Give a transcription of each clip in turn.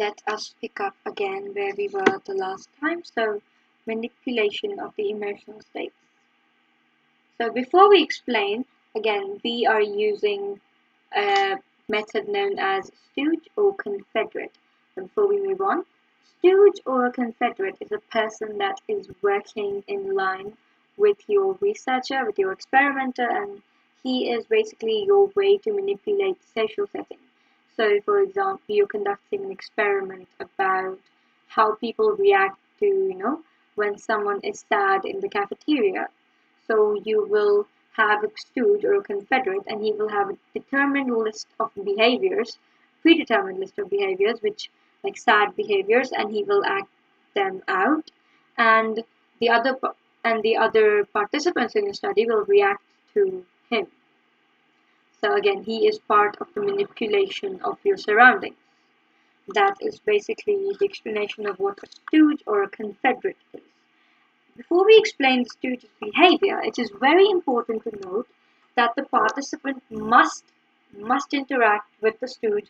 let us pick up again where we were the last time. So, manipulation of the emotional states. So, before we explain, again, we are using a method known as stooge or confederate. And before we move on, stooge or a confederate is a person that is working in line with your researcher, with your experimenter, and he is basically your way to manipulate social settings. So, for example, you're conducting an experiment about how people react to, when someone is sad in the cafeteria. So you will have a stooge or a confederate, and he will have a determined list of behaviors, predetermined list of behaviors, which like sad behaviors, and he will act them out, and the other participants in your study will react to him. So again, he is part of the manipulation of your surroundings. That is basically the explanation of what a stooge or a confederate is. Before we explain the stooge's behavior, it is very important to note that the participant must interact with the stooge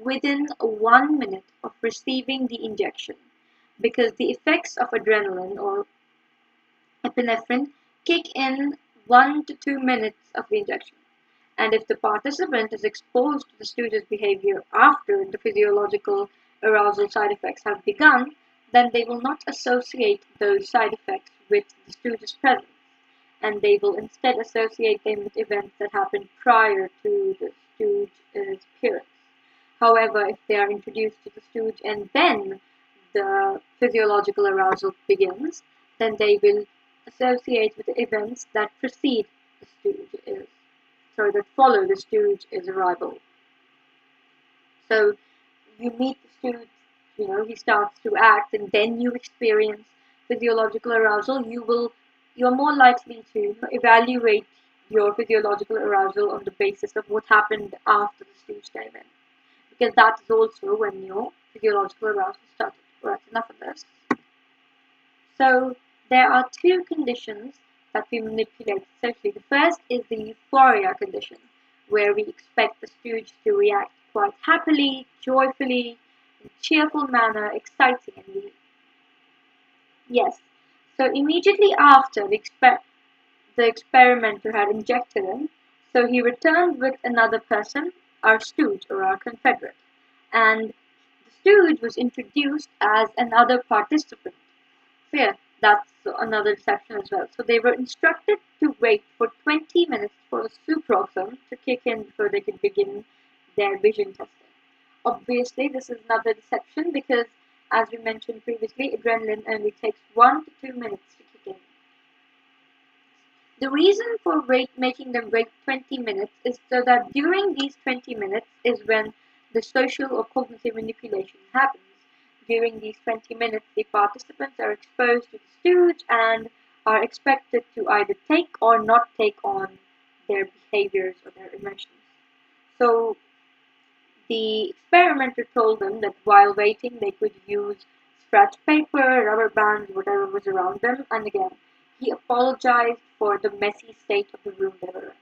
within 1 minute of receiving the injection, because the effects of adrenaline or epinephrine kick in 1 to 2 minutes of the injection. And if the participant is exposed to the stooge's behavior after the physiological arousal side effects have begun, then they will not associate those side effects with the stooge's presence, and they will instead associate them with events that happened prior to the stooge's appearance. However, if they are introduced to the stooge and then the physiological arousal begins, then they will associate with the events that precede the stooge's that follow the stooge's arrival. So you meet the stooge, he starts to act, and then you experience physiological arousal. You're more likely to evaluate your physiological arousal on the basis of what happened after the stooge came in, because that is also when your physiological arousal started. Right, enough of this. So there are two conditions that we manipulate socially. The first is the Euphoria Condition, where we expect the stooge to react quite happily, joyfully, in a cheerful manner, excitingly. Yes. So immediately after the experimenter had injected him, so he returned with another person, our stooge or our confederate, and the stooge was introduced as another participant. So yeah, that's another deception as well. So they were instructed to wait for 20 minutes for the suproxone to kick in before they could begin their vision testing. Obviously, this is another deception because, as we mentioned previously, adrenaline only takes 1 to 2 minutes to kick in. The reason for making them wait 20 minutes is so that during these 20 minutes is when the social or cognitive manipulation happens. During these 20 minutes, the participants are exposed to the stooge and are expected to either take or not take on their behaviors or their emotions. So the experimenter told them that while waiting, they could use scratch paper, rubber bands, whatever was around them. And again, he apologized for the messy state of the room they were in.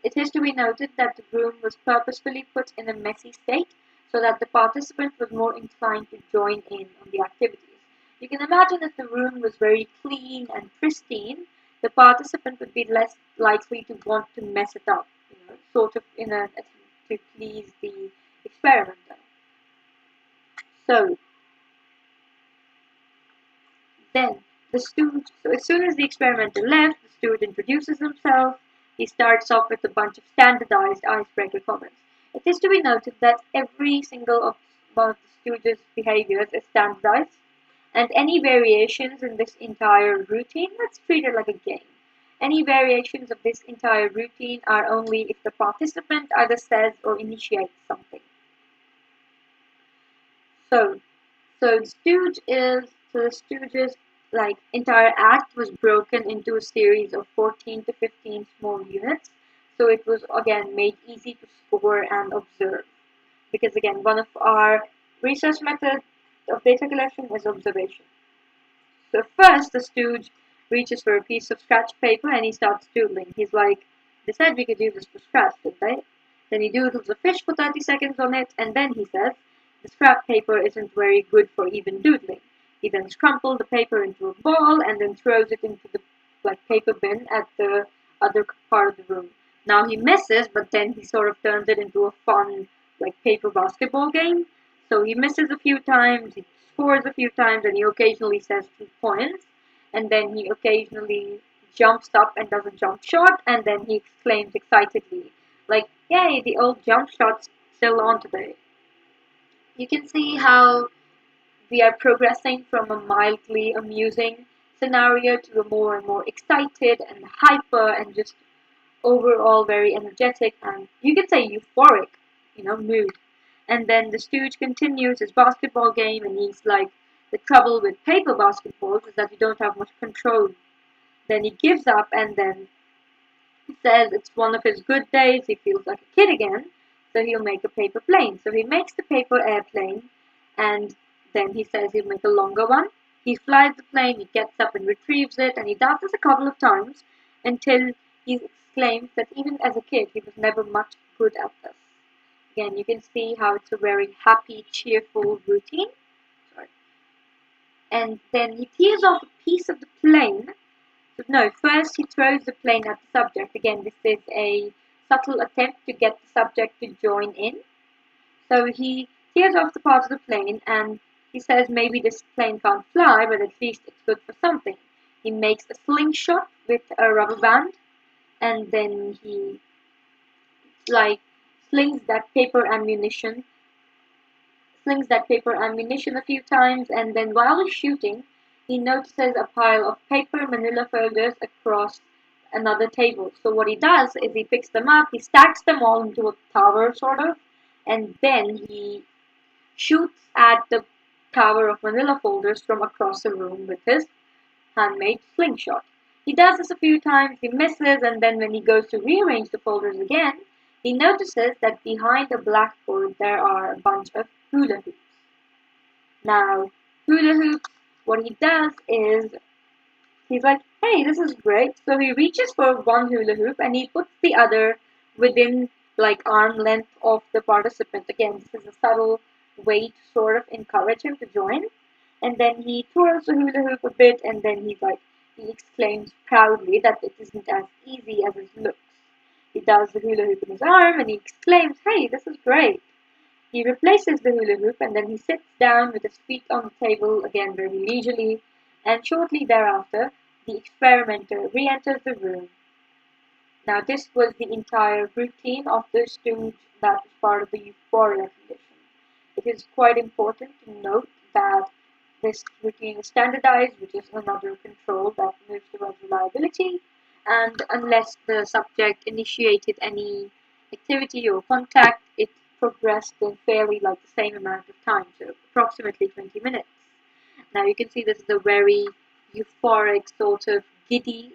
It is to be noted that the room was purposefully put in a messy state so that the participant was more inclined to join in on the activities. You can imagine if the room was very clean and pristine, the participant would be less likely to want to mess it up, sort of in an attempt to please the experimenter. So then the stooge, so as soon as the experimenter left, the stooge introduces himself. He starts off with a bunch of standardized icebreaker comments. It is to be noted that every single one of the stooge's behaviors is standardized, and any variations in this entire routine, let's treat it like a game. Any variations of this entire routine are only if the participant either says or initiates something. So the stooge's entire act was broken into a series of 14 to 15 small units. So it was again made easy to score and observe. Because again, one of our research methods of data collection is observation. So first the stooge reaches for a piece of scratch paper and he starts doodling. He's like, they said we could use this for scratch, didn't they? Then he doodles a fish for 30 seconds on it, and then he says, the scrap paper isn't very good for even doodling. He then scrumples the paper into a ball and then throws it into the paper bin at the other part of the room. Now he misses, but then he sort of turns it into a fun paper basketball game. So he misses a few times, he scores a few times, and he occasionally says 2 points, and then he occasionally jumps up and does a jump shot, and then he exclaims excitedly, "Yay, the old jump shot's still on today." You can see how we are progressing from a mildly amusing scenario to a more and more excited and hyper and just overall very energetic and you could say euphoric, mood. And then the stooge continues his basketball game and he's like, the trouble with paper basketballs is that you don't have much control. Then he gives up and then says it's one of his good days, he feels like a kid again, so he'll make a paper plane. So he makes the paper airplane and then he says he'll make a longer one. He flies the plane, he gets up and retrieves it, and he does this a couple of times until he exclaims that even as a kid he was never much good at this. Again, you can see how it's a very happy, cheerful routine. Sorry. And then he tears off a piece of the plane. No, first he throws the plane at the subject. Again, this is a subtle attempt to get the subject to join in. So he tears off the part of the plane and he says maybe this plane can't fly, but at least it's good for something. He makes a slingshot with a rubber band and then he slings that paper ammunition a few times, and then while he's shooting, he notices a pile of paper manila folders across another table. So what he does is he picks them up, he stacks them all into a tower sort of, and then he shoots at the tower of manila folders from across the room with his handmade slingshot. He does this a few times, he misses, and then when he goes to rearrange the folders again, he notices that behind the blackboard there are a bunch of hula hoops. Now, hula hoops, what he does is, he's like, hey, this is great. So he reaches for one hula hoop and he puts the other within arm length of the participant. Again, this is a subtle way to sort of encourage him to join. And then he twirls the hula hoop a bit and then he exclaims proudly that it isn't as easy as it looks. He does the hula hoop in his arm and he exclaims, hey, this is great. He replaces the hula hoop and then he sits down with his feet on the table, again very leisurely, and shortly thereafter, the experimenter re-enters the room. Now this was the entire routine of the stooge that was part of the Euphoria Condition. It is quite important to note that this routine is standardized, which is another control that moves towards reliability, and unless the subject initiated any activity or contact, it progressed in fairly the same amount of time, so approximately 20 minutes. Now you can see this is a very euphoric, sort of giddy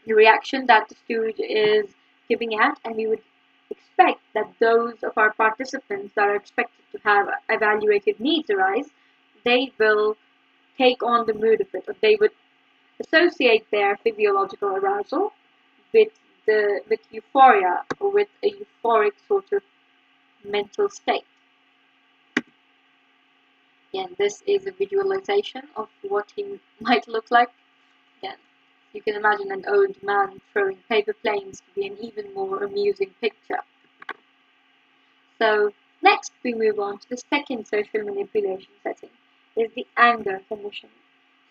reaction that the stooge is giving out, and we would expect that those of our participants that are expected to have evaluative needs arise, they will take on the mood of it, or they would associate their physiological arousal with euphoria, or with a euphoric sort of mental state. Again, this is a visualization of what he might look like. Again, you can imagine an old man throwing paper planes to be an even more amusing picture. So next we move on to the second social manipulation setting, is the anger condition.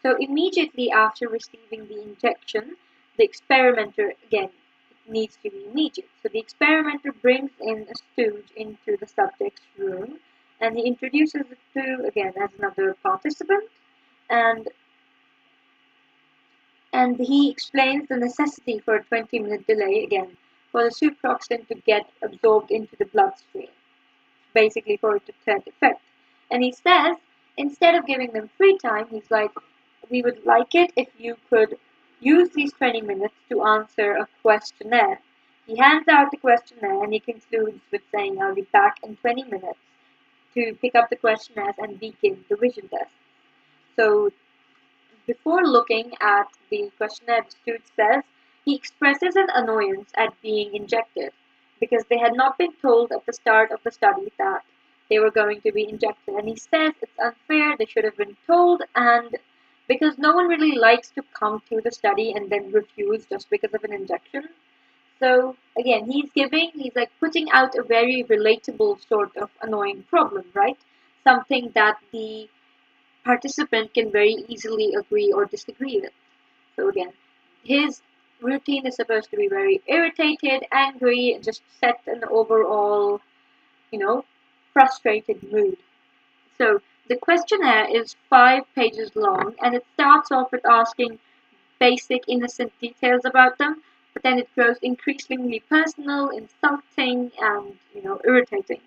So immediately after receiving the injection, the experimenter, again, it needs to be immediate. So the experimenter brings in a stooge into the subject's room and he introduces the two again as another participant, and he explains the necessity for a 20-minute delay again for the suproxin to get absorbed into the bloodstream, basically for it to take effect. And he says, instead of giving them free time, he's like, we would like it if you could use these 20 minutes to answer a questionnaire. He hands out the questionnaire and he concludes with saying, I'll be back in 20 minutes to pick up the questionnaires and begin the vision test. So before looking at the questionnaire, the stooge says he expresses an annoyance at being injected because they had not been told at the start of the study that they were going to be injected. And he says it's unfair, they should have been told, and because no one really likes to come to the study and then refuse just because of an injection. So again, he's like putting out a very relatable sort of annoying problem, right? Something that the participant can very easily agree or disagree with. So again, his routine is supposed to be very irritated, angry, just set an overall, you know, frustrated mood. So the questionnaire is 5 pages long, and it starts off with asking basic innocent details about them, but then it grows increasingly personal, insulting, and irritating.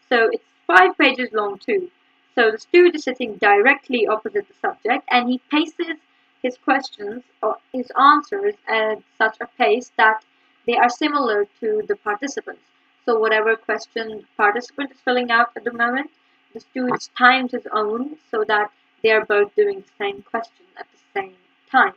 So it's 5 pages long too. So the student is sitting directly opposite the subject, and he paces his questions or his answers at such a pace that they are similar to the participants. So whatever question the participant is filling out at the moment, the student times his own so that they are both doing the same question at the same time.